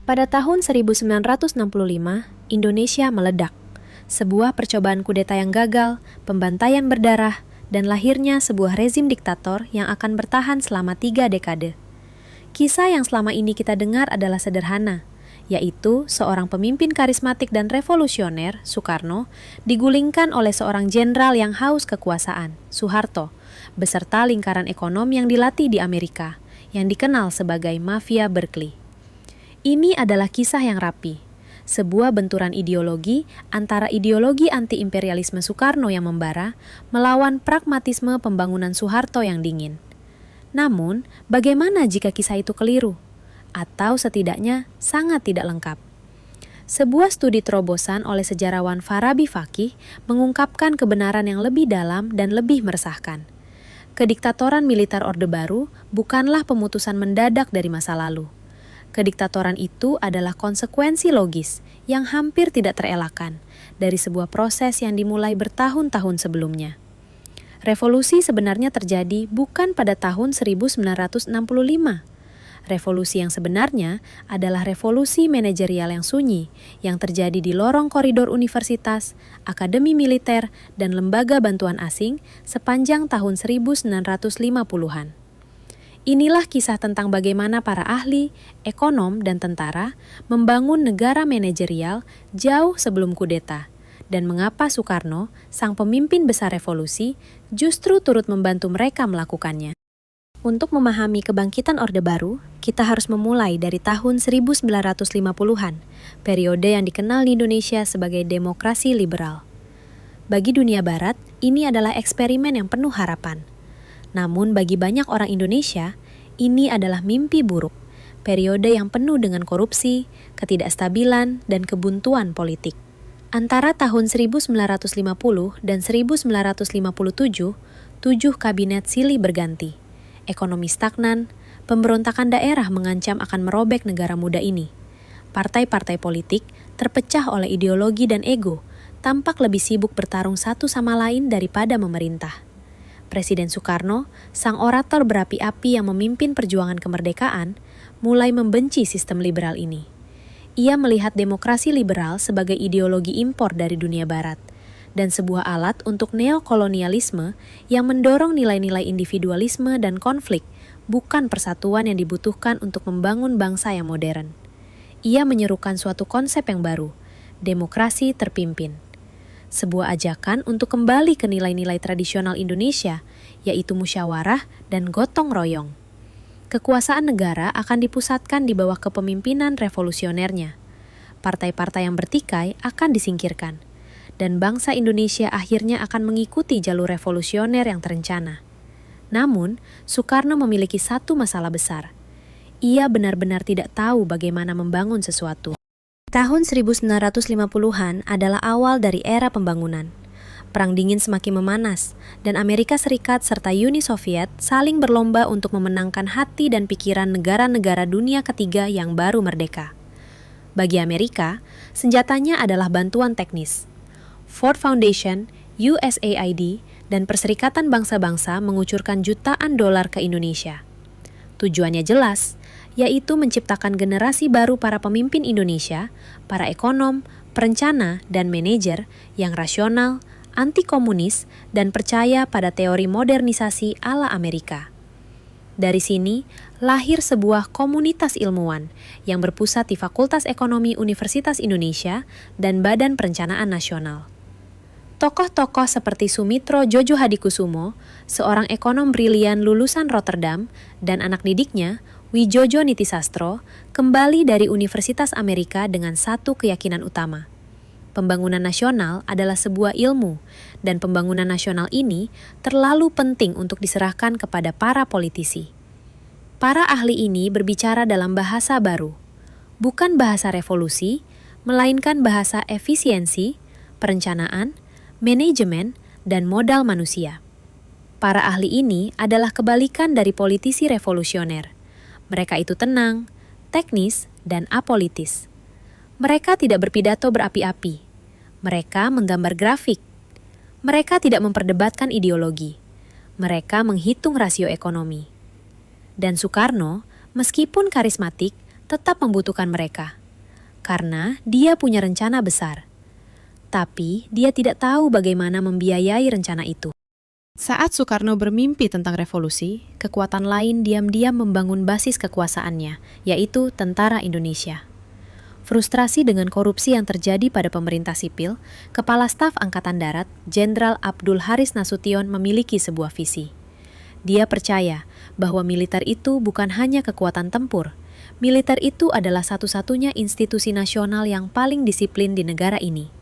Pada tahun 1965, Indonesia meledak. Sebuah percobaan kudeta yang gagal, pembantaian berdarah, dan lahirnya sebuah rezim diktator yang akan bertahan selama 3 dekade. Kisah yang selama ini kita dengar adalah sederhana, yaitu seorang pemimpin karismatik dan revolusioner, Soekarno, digulingkan oleh seorang jenderal yang haus kekuasaan, Soeharto, beserta lingkaran ekonom yang dilatih di Amerika, yang dikenal sebagai mafia Berkeley. Ini adalah kisah yang rapi, sebuah benturan ideologi antara ideologi anti-imperialisme Soekarno yang membara melawan pragmatisme pembangunan Soeharto yang dingin. Namun, bagaimana jika kisah itu keliru? Atau setidaknya sangat tidak lengkap? Sebuah studi terobosan oleh sejarawan Farabi Fakih mengungkapkan kebenaran yang lebih dalam dan lebih meresahkan. Kediktatoran militer Orde Baru bukanlah pemutusan mendadak dari masa lalu. Kediktatoran itu adalah konsekuensi logis yang hampir tidak terelakkan dari sebuah proses yang dimulai bertahun-tahun sebelumnya. Revolusi sebenarnya terjadi bukan pada tahun 1965. Revolusi yang sebenarnya adalah revolusi manajerial yang sunyi yang terjadi di lorong koridor universitas, akademi militer, dan lembaga bantuan asing sepanjang tahun 1950-an. Inilah kisah tentang bagaimana para ahli, ekonom, dan tentara membangun negara manajerial jauh sebelum kudeta, dan mengapa Soekarno, sang pemimpin besar revolusi, justru turut membantu mereka melakukannya. Untuk memahami kebangkitan Orde Baru, kita harus memulai dari tahun 1950-an, periode yang dikenal di Indonesia sebagai demokrasi liberal. Bagi dunia barat, ini adalah eksperimen yang penuh harapan. Namun bagi banyak orang Indonesia, ini adalah mimpi buruk, periode yang penuh dengan korupsi, ketidakstabilan, dan kebuntuan politik. Antara tahun 1950 dan 1957, 7 kabinet silih berganti. Ekonomi stagnan, pemberontakan daerah mengancam akan merobek negara muda ini. Partai-partai politik terpecah oleh ideologi dan ego, tampak lebih sibuk bertarung satu sama lain daripada memerintah. Presiden Soekarno, sang orator berapi-api yang memimpin perjuangan kemerdekaan, mulai membenci sistem liberal ini. Ia melihat demokrasi liberal sebagai ideologi impor dari dunia barat, dan sebuah alat untuk neokolonialisme yang mendorong nilai-nilai individualisme dan konflik, bukan persatuan yang dibutuhkan untuk membangun bangsa yang modern. Ia menyerukan suatu konsep yang baru, demokrasi terpimpin. Sebuah ajakan untuk kembali ke nilai-nilai tradisional Indonesia, yaitu musyawarah dan gotong royong. Kekuasaan negara akan dipusatkan di bawah kepemimpinan revolusionernya. Partai-partai yang bertikai akan disingkirkan, dan bangsa Indonesia akhirnya akan mengikuti jalur revolusioner yang terencana. Namun, Soekarno memiliki satu masalah besar. Ia benar-benar tidak tahu bagaimana membangun sesuatu. Tahun 1950-an adalah awal dari era pembangunan. Perang dingin semakin memanas, dan Amerika Serikat serta Uni Soviet saling berlomba untuk memenangkan hati dan pikiran negara-negara dunia ketiga yang baru merdeka. Bagi Amerika, senjatanya adalah bantuan teknis. Ford Foundation, USAID, dan Perserikatan Bangsa-Bangsa mengucurkan jutaan dolar ke Indonesia. Tujuannya jelas, yaitu menciptakan generasi baru para pemimpin Indonesia, para ekonom, perencana, dan manajer yang rasional, anti-komunis, dan percaya pada teori modernisasi ala Amerika. Dari sini, lahir sebuah komunitas ilmuwan yang berpusat di Fakultas Ekonomi Universitas Indonesia dan Badan Perencanaan Nasional. Tokoh-tokoh seperti Sumitro Jojo Hadikusumo, seorang ekonom brilian lulusan Rotterdam, dan anak didiknya, Wijojo Nitisastro, kembali dari Universitas Amerika dengan satu keyakinan utama. Pembangunan nasional adalah sebuah ilmu, dan pembangunan nasional ini terlalu penting untuk diserahkan kepada para politisi. Para ahli ini berbicara dalam bahasa baru, bukan bahasa revolusi, melainkan bahasa efisiensi, perencanaan, manajemen, dan modal manusia. Para ahli ini adalah kebalikan dari politisi revolusioner. Mereka itu tenang, teknis, dan apolitis. Mereka tidak berpidato berapi-api. Mereka menggambar grafik. Mereka tidak memperdebatkan ideologi. Mereka menghitung rasio ekonomi. Dan Soekarno, meskipun karismatik, tetap membutuhkan mereka, karena dia punya rencana besar. Tapi dia tidak tahu bagaimana membiayai rencana itu. Saat Soekarno bermimpi tentang revolusi, kekuatan lain diam-diam membangun basis kekuasaannya, yaitu Tentara Indonesia. Frustrasi dengan korupsi yang terjadi pada pemerintah sipil, Kepala Staf Angkatan Darat, Jenderal Abdul Haris Nasution memiliki sebuah visi. Dia percaya bahwa militer itu bukan hanya kekuatan tempur. Militer itu adalah satu-satunya institusi nasional yang paling disiplin di negara ini.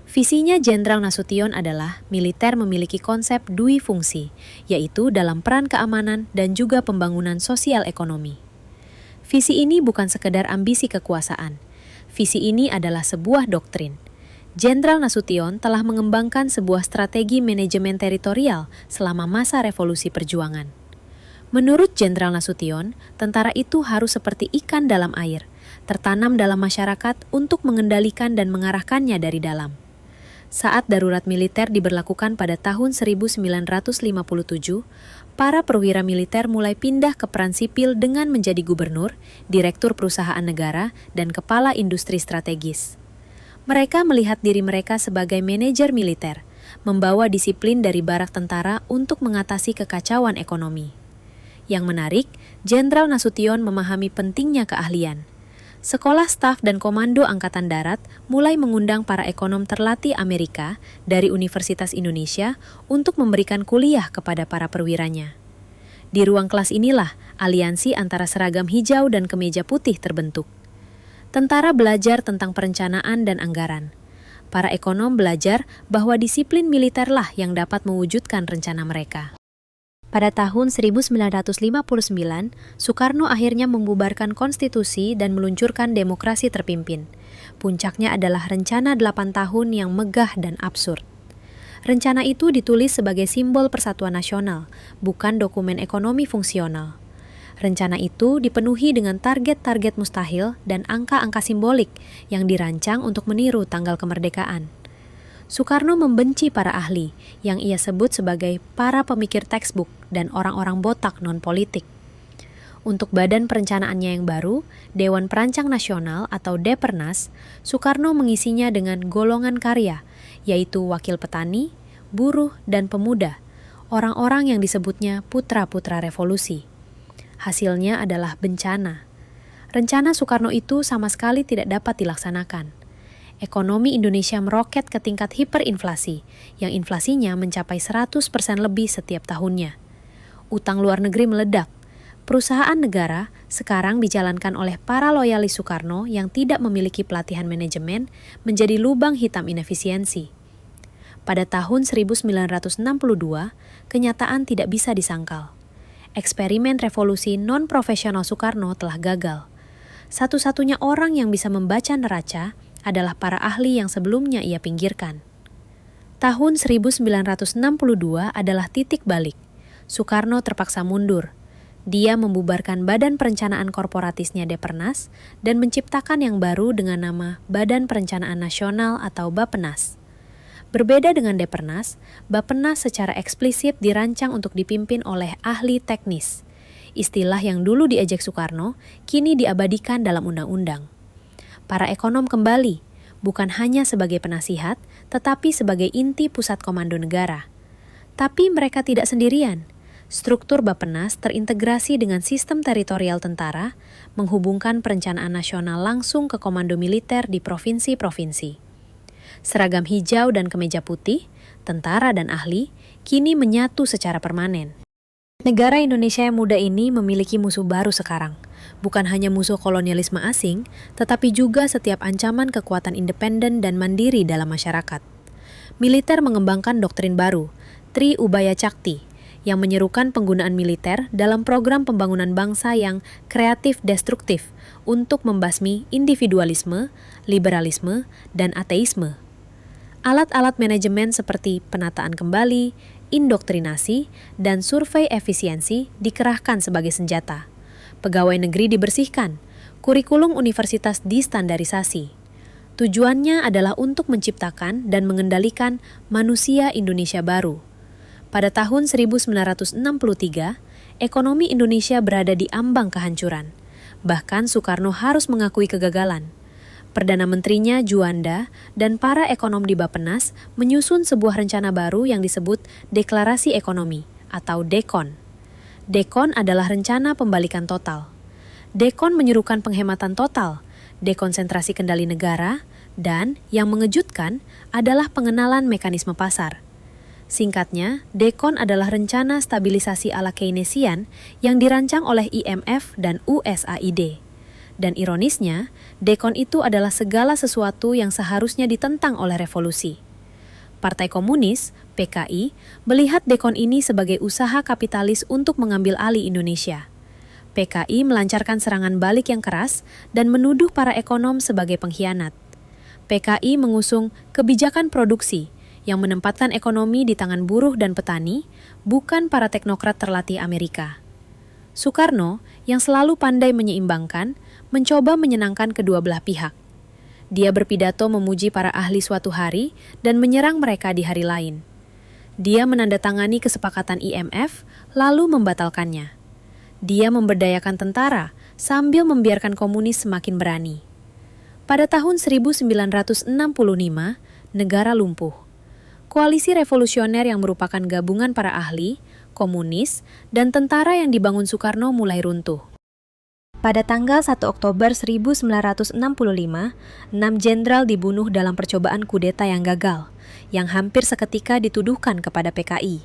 Visinya Jenderal Nasution adalah militer memiliki konsep dui fungsi, yaitu dalam peran keamanan dan juga pembangunan sosial ekonomi. Visi ini bukan sekedar ambisi kekuasaan. Visi ini adalah sebuah doktrin. Jenderal Nasution telah mengembangkan sebuah strategi manajemen teritorial selama masa revolusi perjuangan. Menurut Jenderal Nasution, tentara itu harus seperti ikan dalam air, tertanam dalam masyarakat untuk mengendalikan dan mengarahkannya dari dalam. Saat darurat militer diberlakukan pada tahun 1957, para perwira militer mulai pindah ke peran sipil dengan menjadi gubernur, direktur perusahaan negara, dan kepala industri strategis. Mereka melihat diri mereka sebagai manajer militer, membawa disiplin dari barak tentara untuk mengatasi kekacauan ekonomi. Yang menarik, Jenderal Nasution memahami pentingnya keahlian. Sekolah Staf dan Komando Angkatan Darat mulai mengundang para ekonom terlatih Amerika dari Universitas Indonesia untuk memberikan kuliah kepada para perwiranya. Di ruang kelas inilah aliansi antara seragam hijau dan kemeja putih terbentuk. Tentara belajar tentang perencanaan dan anggaran. Para ekonom belajar bahwa disiplin militerlah yang dapat mewujudkan rencana mereka. Pada tahun 1959, Soekarno akhirnya membubarkan konstitusi dan meluncurkan demokrasi terpimpin. Puncaknya adalah rencana 8 tahun yang megah dan absurd. Rencana itu ditulis sebagai simbol persatuan nasional, bukan dokumen ekonomi fungsional. Rencana itu dipenuhi dengan target-target mustahil dan angka-angka simbolik yang dirancang untuk meniru tanggal kemerdekaan. Soekarno membenci para ahli yang ia sebut sebagai para pemikir textbook dan orang-orang botak non-politik. Untuk badan perencanaannya yang baru, Dewan Perancang Nasional atau Depernas, Soekarno mengisinya dengan golongan karya, yaitu wakil petani, buruh, dan pemuda, orang-orang yang disebutnya putra-putra revolusi. Hasilnya adalah bencana. Rencana Soekarno itu sama sekali tidak dapat dilaksanakan. Ekonomi Indonesia meroket ke tingkat hiperinflasi, yang inflasinya mencapai 100% lebih setiap tahunnya. Utang luar negeri meledak. Perusahaan negara sekarang dijalankan oleh para loyalis Soekarno yang tidak memiliki pelatihan manajemen menjadi lubang hitam inefisiensi. Pada tahun 1962, kenyataan tidak bisa disangkal. Eksperimen revolusi non-profesional Soekarno telah gagal. Satu-satunya orang yang bisa membaca neraca adalah para ahli yang sebelumnya ia pinggirkan. Tahun 1962 adalah titik balik. Soekarno terpaksa mundur. Dia membubarkan Badan Perencanaan Korporatisnya Depernas dan menciptakan yang baru dengan nama Badan Perencanaan Nasional atau Bappenas. Berbeda dengan Depernas, Bappenas secara eksplisit dirancang untuk dipimpin oleh ahli teknis. Istilah yang dulu diejek Soekarno, kini diabadikan dalam undang-undang. Para ekonom kembali, bukan hanya sebagai penasihat, tetapi sebagai inti pusat komando negara. Tapi mereka tidak sendirian. Struktur Bappenas terintegrasi dengan sistem teritorial tentara, menghubungkan perencanaan nasional langsung ke komando militer di provinsi-provinsi. Seragam hijau dan kemeja putih, tentara dan ahli, kini menyatu secara permanen. Negara Indonesia yang muda ini memiliki musuh baru sekarang. Bukan hanya musuh kolonialisme asing, tetapi juga setiap ancaman kekuatan independen dan mandiri dalam masyarakat. Militer mengembangkan doktrin baru, Tri Ubaya Cakti, yang menyerukan penggunaan militer dalam program pembangunan bangsa yang kreatif-destruktif untuk membasmi individualisme, liberalisme, dan ateisme. Alat-alat manajemen seperti penataan kembali, indoktrinasi, dan survei efisiensi dikerahkan sebagai senjata. Pegawai negeri dibersihkan, kurikulum universitas distandarisasi. Tujuannya adalah untuk menciptakan dan mengendalikan manusia Indonesia baru. Pada tahun 1963, ekonomi Indonesia berada di ambang kehancuran. Bahkan Soekarno harus mengakui kegagalan. Perdana Menterinya Juanda dan para ekonom di Bappenas menyusun sebuah rencana baru yang disebut Deklarasi Ekonomi atau DEKON. DEKON adalah rencana pembalikan total. DEKON menyerukan penghematan total, dekonsentrasi kendali negara, dan yang mengejutkan adalah pengenalan mekanisme pasar. Singkatnya, DEKON adalah rencana stabilisasi ala Keynesian yang dirancang oleh IMF dan USAID. Dan ironisnya, DEKON itu adalah segala sesuatu yang seharusnya ditentang oleh revolusi. Partai Komunis, PKI, melihat DEKON ini sebagai usaha kapitalis untuk mengambil alih Indonesia. PKI melancarkan serangan balik yang keras dan menuduh para ekonom sebagai pengkhianat. PKI mengusung kebijakan produksi yang menempatkan ekonomi di tangan buruh dan petani, bukan para teknokrat terlatih Amerika. Soekarno, yang selalu pandai menyeimbangkan, mencoba menyenangkan kedua belah pihak. Dia berpidato memuji para ahli suatu hari dan menyerang mereka di hari lain. Dia menandatangani kesepakatan IMF, lalu membatalkannya. Dia memberdayakan tentara sambil membiarkan komunis semakin berani. Pada tahun 1965, negara lumpuh. Koalisi revolusioner yang merupakan gabungan para ahli, komunis, dan tentara yang dibangun Soekarno mulai runtuh. Pada tanggal 1 Oktober 1965, 6 jenderal dibunuh dalam percobaan kudeta yang gagal, yang hampir seketika dituduhkan kepada PKI.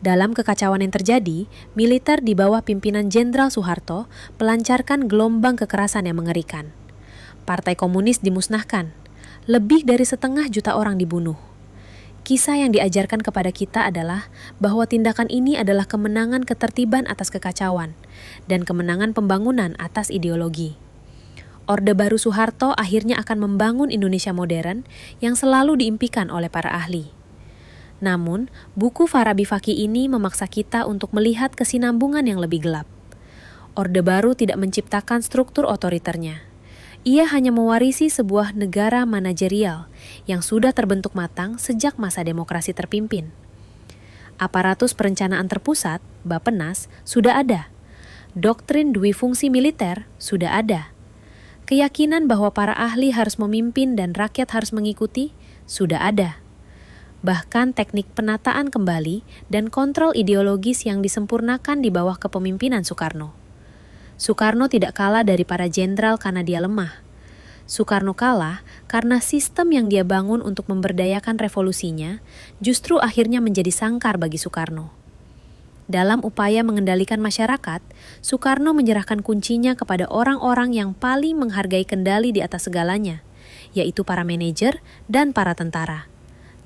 Dalam kekacauan yang terjadi, militer di bawah pimpinan Jenderal Soeharto melancarkan gelombang kekerasan yang mengerikan. Partai Komunis dimusnahkan, lebih dari 1,5 juta orang dibunuh. Kisah yang diajarkan kepada kita adalah bahwa tindakan ini adalah kemenangan ketertiban atas kekacauan dan kemenangan pembangunan atas ideologi. Orde Baru Soeharto akhirnya akan membangun Indonesia modern yang selalu diimpikan oleh para ahli. Namun, buku Farabi Fakih ini memaksa kita untuk melihat kesinambungan yang lebih gelap. Orde Baru tidak menciptakan struktur otoriternya. Ia hanya mewarisi sebuah negara manajerial yang sudah terbentuk matang sejak masa demokrasi terpimpin. Aparatus perencanaan terpusat, Bappenas, sudah ada. Doktrin dui fungsi militer sudah ada. Keyakinan bahwa para ahli harus memimpin dan rakyat harus mengikuti sudah ada. Bahkan teknik penataan kembali dan kontrol ideologis yang disempurnakan di bawah kepemimpinan Soekarno. Soekarno tidak kalah dari para jenderal karena dia lemah. Soekarno kalah karena sistem yang dia bangun untuk memberdayakan revolusinya justru akhirnya menjadi sangkar bagi Soekarno. Dalam upaya mengendalikan masyarakat, Soekarno menyerahkan kuncinya kepada orang-orang yang paling menghargai kendali di atas segalanya, yaitu para manajer dan para tentara.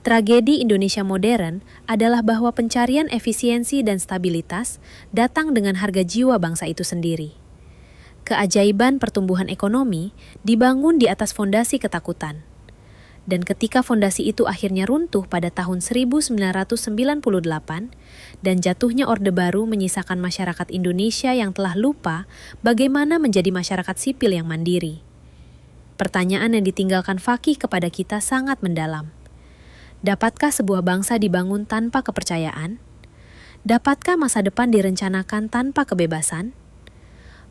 Tragedi Indonesia modern adalah bahwa pencarian efisiensi dan stabilitas datang dengan harga jiwa bangsa itu sendiri. Keajaiban pertumbuhan ekonomi dibangun di atas fondasi ketakutan. Dan ketika fondasi itu akhirnya runtuh pada tahun 1998 dan jatuhnya Orde Baru menyisakan masyarakat Indonesia yang telah lupa bagaimana menjadi masyarakat sipil yang mandiri. Pertanyaan yang ditinggalkan Fakih kepada kita sangat mendalam. Dapatkah sebuah bangsa dibangun tanpa kepercayaan? Dapatkah masa depan direncanakan tanpa kebebasan?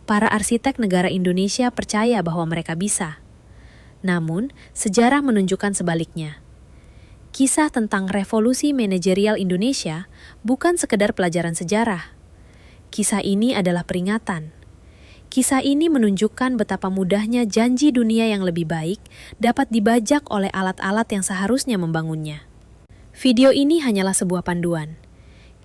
Para arsitek negara Indonesia percaya bahwa mereka bisa. Namun, sejarah menunjukkan sebaliknya. Kisah tentang revolusi manajerial Indonesia bukan sekedar pelajaran sejarah. Kisah ini adalah peringatan. Kisah ini menunjukkan betapa mudahnya janji dunia yang lebih baik dapat dibajak oleh alat-alat yang seharusnya membangunnya. Video ini hanyalah sebuah panduan.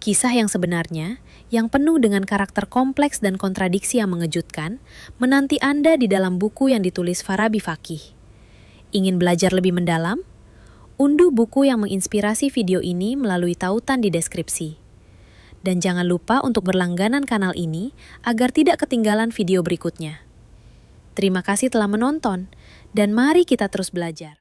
Kisah yang sebenarnya, yang penuh dengan karakter kompleks dan kontradiksi yang mengejutkan, menanti Anda di dalam buku yang ditulis Farabi Fakih. Ingin belajar lebih mendalam? Unduh buku yang menginspirasi video ini melalui tautan di deskripsi. Dan jangan lupa untuk berlangganan kanal ini agar tidak ketinggalan video berikutnya. Terima kasih telah menonton, dan mari kita terus belajar.